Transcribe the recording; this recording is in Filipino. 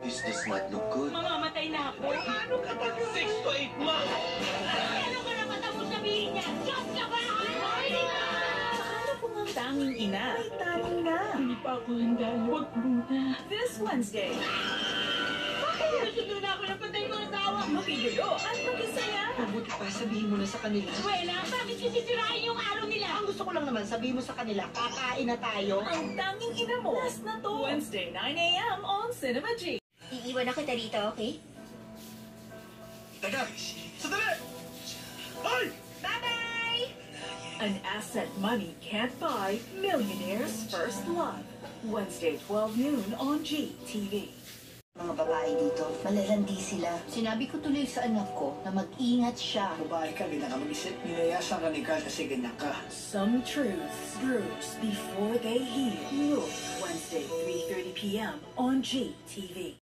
This does not look good. Mamamatay na ako. Ano ka tayo? 6 to 8 months! Ano ka naman tapos sabihin niya? Diyos ka ba? Ano po ang tanging ina? May taning na. Hindi pa ako handa. Huwag muna. This Wednesday, Sundo na ako ng patay ko asawa. makigulo at magisaya. Mabuti pa, sabihin mo na sa kanila. Wala, bakit sisisirain yung araw nila? Ang gusto ko lang naman, sabihin mo sa kanila, kakain na tayo. Ang tanging ina mo. Last na to. Wednesday, 9 a.m. on Cinema G. Iiwan na kita dito, okay? Teka! Sandali! Ay! Bye-bye! An asset money can't buy. Millionaire's First Love. Wednesday, 12 noon on GTV. Mga babae dito, malalandi sila. Sinabi ko tuloy sa anak ko na mag-ingat siya. Babae ka, hindi na ka mag-isip. Nilayasan ka ni Carl kasi ganyan ka. Some truths bruise before they heal. Look, Wednesday, 3:30 p.m. on GTV.